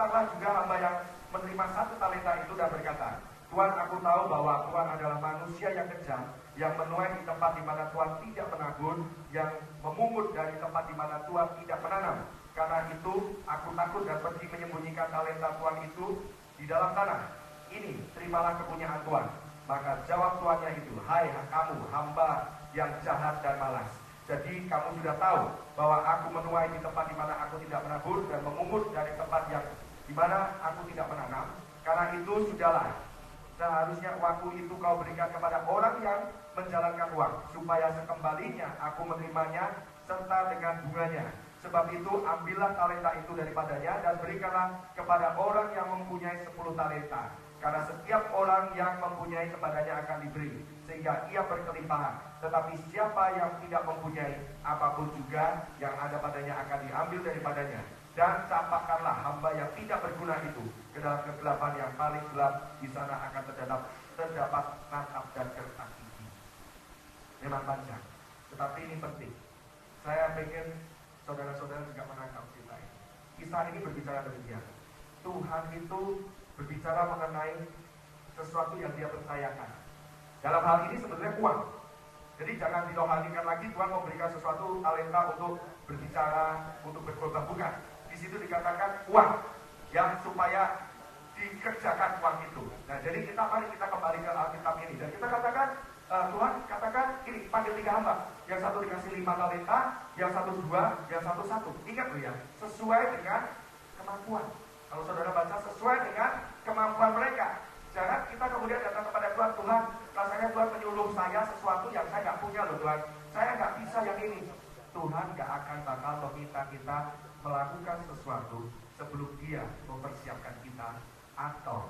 datanglah juga hamba yang menerima 1 talenta itu dan berkata, Tuhan, aku tahu bahwa Tuhan adalah manusia yang kejam, yang menuai di tempat di mana Tuhan tidak menabur, yang memungut dari tempat di mana Tuhan tidak menanam. Karena itu aku takut dan pergi menyembunyikan talenta Tuhan itu di dalam tanah. Ini terimalah kepunyaan Tuhan. Maka jawab tuannya itu, hai kamu hamba yang jahat dan malas. Jadi kamu sudah tahu bahwa aku menuai di tempat di mana aku tidak menabur dan memungut dari tempat yang di mana aku tidak menanam. Karena itu sudahlah, seharusnya uangku itu kau berikan kepada orang yang menjalankan uang, supaya sekembalinya aku menerimanya serta dengan bunganya. Sebab itu ambillah talenta itu daripadanya dan berikanlah kepada orang yang mempunyai 10 talenta. Karena setiap orang yang mempunyai kepadanya akan diberi, sehingga ia berkelimpahan. Tetapi siapa yang tidak mempunyai, apapun juga yang ada padanya akan diambil daripadanya. Dan campakkanlah hamba yang tidak berguna itu ke dalam kegelapan yang paling gelap. Di sana akan terdapat natap dan kertas gigi. Memang panjang, tetapi ini penting. Saya ingin saudara-saudara juga menangkap cerita ini. Kisah ini berbicara demikian. Tuhan itu berbicara mengenai sesuatu yang dia percayakan. Dalam hal ini sebenarnya uang. Jadi jangan dirohanikan lagi Tuhan memberikan sesuatu talenta untuk berbicara, untuk berkhotbah, bukan. Di situ dikatakan uang yang supaya dikerjakan uang itu. Nah, jadi mari kita kembali ke Alkitab ini dan kita katakan Tuhan katakan ini panggil 3 hamba. Yang satu dikasih 5 talenta, yang satu 2, yang satu 1. Ingat loh ya, sesuai dengan kemampuan. Kalau saudara baca sesuai dengan kemampuan mereka. Jangan kita kemudian datang kepada Tuhan, Tuhan, rasanya Tuhan menyuruh saya sesuatu yang saya nggak punya loh Tuhan. Saya nggak bisa yang ini. Tuhan nggak akan bakal meminta kita melakukan sesuatu sebelum Dia mempersiapkan kita atau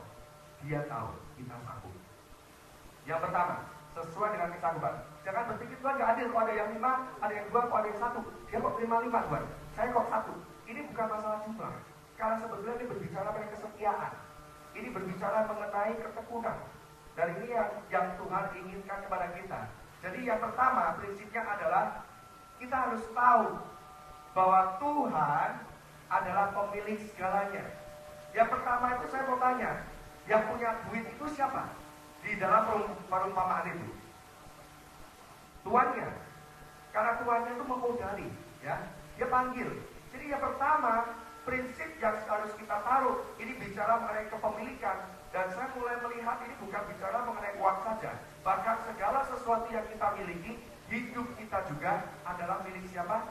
Dia tahu kita sanggup. Yang pertama, sesuai dengan kesanggupan. Jangan berpikir Tuhan nggak adil, kok ada yang 5, ada yang 2, kok ada yang 1. Dia kok terima 5 Tuhan, saya kok 1. Ini bukan masalah jumlah. Karena sebetulnya ini berbicara mengenai kesetiaan. Ini berbicara mengenai ketekunan. Dan ini yang Tuhan inginkan kepada kita. Jadi yang pertama prinsipnya adalah kita harus tahu bahwa Tuhan adalah pemilik segalanya. Yang pertama itu saya mau tanya, yang punya duit itu siapa? Di dalam perumpamaan itu tuannya. Karena tuannya itu memodali, ya. Dia panggil. Jadi yang pertama prinsip yang harus kita taruh, ini bicara mengenai kepemilikan. Dan saya mulai melihat ini bukan bicara mengenai uang saja. Bahkan segala sesuatu yang kita miliki, hidup kita juga adalah milik siapa?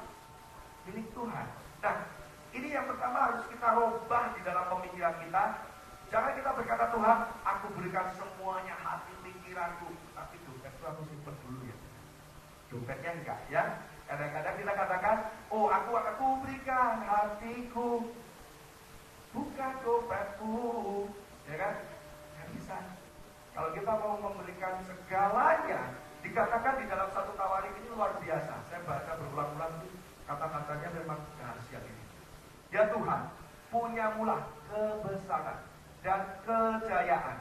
Milik Tuhan. Nah, ini yang pertama harus kita rubah di dalam pemikiran kita. Jangan kita berkata, Tuhan, aku berikan semuanya hati pikiranku. Tapi dompet itu aku simpen dulu ya. Dompetnya enggak ya. Kadang-kadang kita katakan, oh aku berikan hatiku, bukan dompetku, ya kan? Nggak bisa. Kalau kita mau memberikan segalanya, dikatakan di dalam satu tawarik ini luar biasa. Saya baca berulang-ulang itu, kata-katanya memang dahsyat ini. Ya Tuhan, punya mula kebesaran dan kejayaan,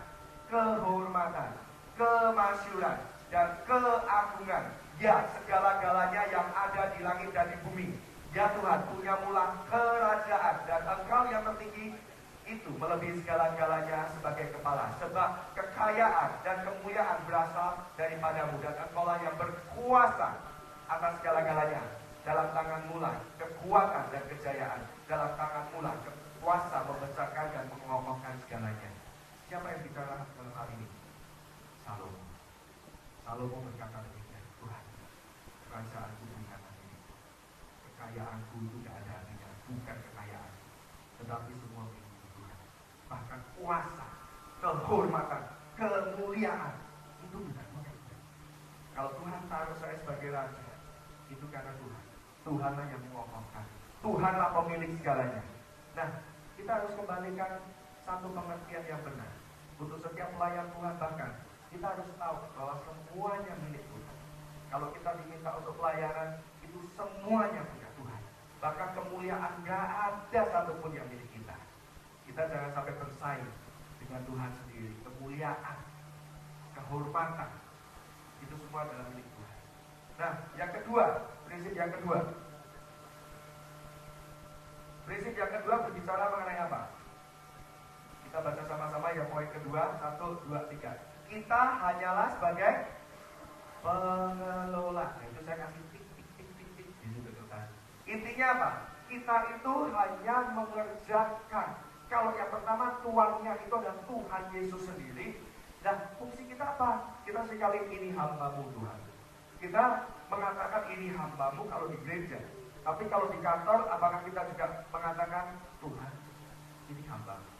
kehormatan, kemasyuran, dan keagungan. Ya, segala-galanya yang ada di langit dan di bumi. Ya Tuhan, punya mula kerajaan, dan Engkau yang tertinggi itu melebihi segala-galanya sebagai kepala. Sebab kekayaan dan kemuliaan berasal daripadamu, dan Engkaulah yang berkuasa atas segala-galanya. Dalam tanganmu lah kekuatan dan kejayaan. Dalam tanganmu lah kuasa membesarkan dan mengokohkan segalanya. Siapa yang bicara dalam hal ini? Salomo. Salomo berkata demikian, Tuhan, kerajaanku bukan ini, kekayaanku itu tidak ada artinya, bukan kekayaan, tetapi semua milik Tuhan. Bahkan kuasa, kehormatan, kemuliaan itu bukan milik. Kalau Tuhan taruh saya sebagai raja, itu karena Tuhan. Tuhanlah yang mengokohkan. Tuhanlah pemilik segalanya. Nah, kita harus kembalikan satu pengertian yang benar. Untuk setiap pelayan Tuhan bahkan, kita harus tahu bahwa semuanya milik Tuhan. Kalau kita diminta untuk pelayanan, itu semuanya punya Tuhan. Bahkan kemuliaan gak ada satupun yang milik kita. Kita jangan sampai bersaing dengan Tuhan sendiri. Kemuliaan, kehormatan, itu semua adalah milik Tuhan. Nah, yang kedua, prinsip yang kedua. Prinsip yang kedua berbicara mengenai apa? Kita baca sama-sama yang poin kedua, 1, 2, 3. Kita hanyalah sebagai pengelola. Nah, itu saya kasih tik di situ kan. Intinya apa? Kita itu hanya mengerjakan. Kalau yang pertama tuannya itu adalah Tuhan Yesus sendiri. Dan fungsi kita apa? Kita sekali ini hamba-Mu Tuhan. Kita mengatakan ini hamba-Mu kalau di gereja. Tapi kalau di kantor, apakah kita juga mengatakan Tuhan, ini hamba-Mu.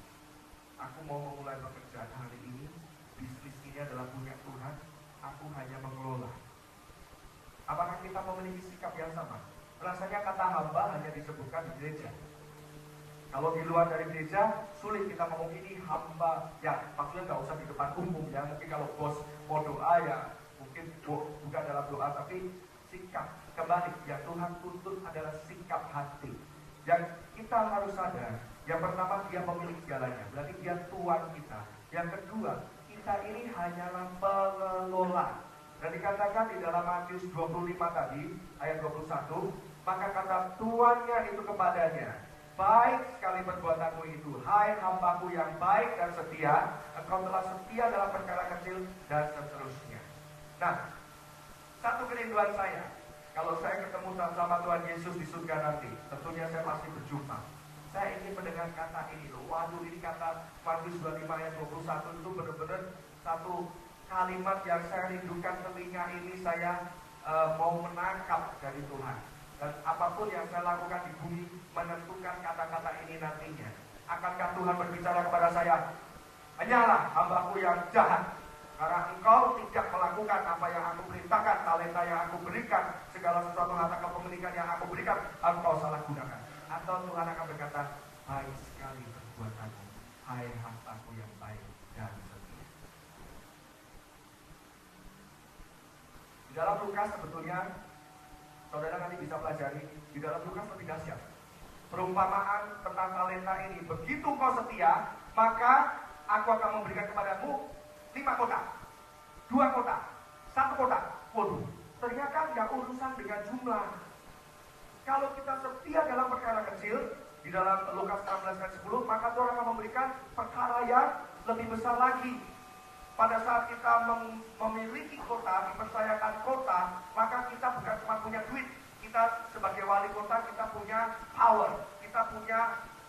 Aku mau memulai pekerjaan hari ini. Bisnis ini adalah punya Tuhan. Aku hanya mengelola. Apakah kita memiliki sikap yang sama? Rasanya kata hamba hanya disebutkan di gereja. Kalau di luar dari gereja, sulit kita ngomong ini hamba. Ya, maksudnya nggak usah di depan umum ya. Mungkin kalau bos mau doa ya, mungkin bukan dalam doa, tapi sikap. Kembali, yang Tuhan tuntut adalah sikap hati. Yang kita harus sadar, yang pertama dia pemilik segalanya. Berarti dia Tuhan kita. Yang kedua, kita ini hanyalah pengelola. Dan dikatakan di dalam Matius 25 tadi, ayat 21, maka kata tuannya itu kepadanya, baik sekali perbuatanmu itu, hai hambaku yang baik dan setia, engkau telah setia dalam perkara kecil, dan seterusnya. Nah, satu kerinduan saya, kalau saya ketemu sama Tuhan Yesus di surga nanti, tentunya saya pasti berjumpa. Saya ingin mendengar kata ini loh. Waduh, ini kata Matius 25 ayat 21 itu benar-benar satu kalimat yang saya rindukan. Telinga ini saya mau menangkap dari Tuhan. Dan apapun yang saya lakukan di bumi menentukan kata-kata ini nantinya. Akankah Tuhan berbicara kepada saya, hanyalah hambaku yang jahat, karena engkau tidak melakukan apa yang aku perintahkan, talenta yang aku berikan, segala sesuatu harta kepemilikan yang aku berikan, engkau salah gunakan. Atau Tuhan akan berkata, baik sekali perbuatanmu, hai hambaku yang baik dan setia. Di dalam Lukas sebetulnya, saudara nanti bisa pelajari, di dalam Lukas lebih dahsyat. Perumpamaan tentang talenta ini, begitu kau setia, maka aku akan memberikan kepadamu 5 kotak, 2 kotak, 1 kotak. Waduh, ternyata nggak urusan dengan jumlah. Kalau kita setia dalam perkara kecil, di dalam Lukas 16 ayat 10, maka Tuhan akan memberikan perkara yang lebih besar lagi. Pada saat kita memiliki kota, dipercayakan kota, maka kita bukan cuma punya duit. Kita sebagai wali kota, kita punya power, kita punya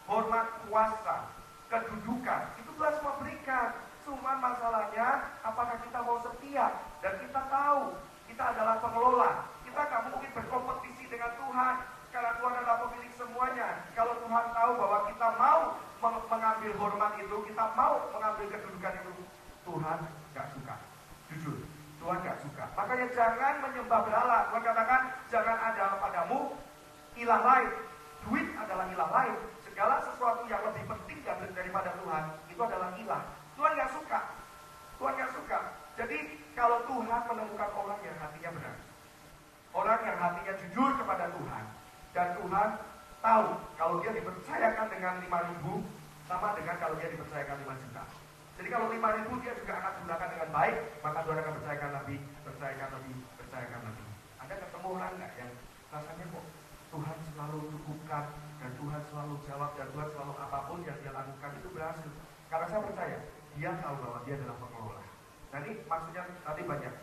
hormat, kuasa, kedudukan. Itu Tuhan semua berikan. Cuma masalahnya, apakah kita mau setia? Dan kita tahu, kita adalah pengelola. Kita nggak mungkin berkompetisi dengan Tuhan, karena Tuhan adalah pemilik semuanya. Kalau Tuhan tahu bahwa kita mau mengambil hormat itu, kita mau mengambil kedudukan itu, Tuhan nggak suka. Jujur, Tuhan nggak suka. Makanya jangan menyembah berhala. Tuhan katakan, jangan ada padamu ilah lain. Duit adalah ilah lain. Segala sesuatu yang lebih penting daripada Tuhan, itu adalah ilah. Tuhan nggak suka. Tuhan nggak suka. Jadi kalau Tuhan menemukan orang yang hatinya benar, orang yang hatinya jujur kepada Tuhan, dan Tuhan tahu kalau dia dipercayakan dengan 5.000 sama dengan kalau dia dipercayakan 5 juta. Jadi kalau 5.000 dia juga akan gunakan dengan baik, maka Tuhan akan percayakan lebih, percayakan lebih, percayakan lebih. Ada ketemu orang nggak yang rasanya kok Tuhan selalu cukupkan, dan Tuhan selalu jawab, dan Tuhan selalu apapun yang dia lakukan itu berhasil. Karena saya percaya dia tahu bahwa dia adalah pengelola. Jadi maksudnya tadi banyak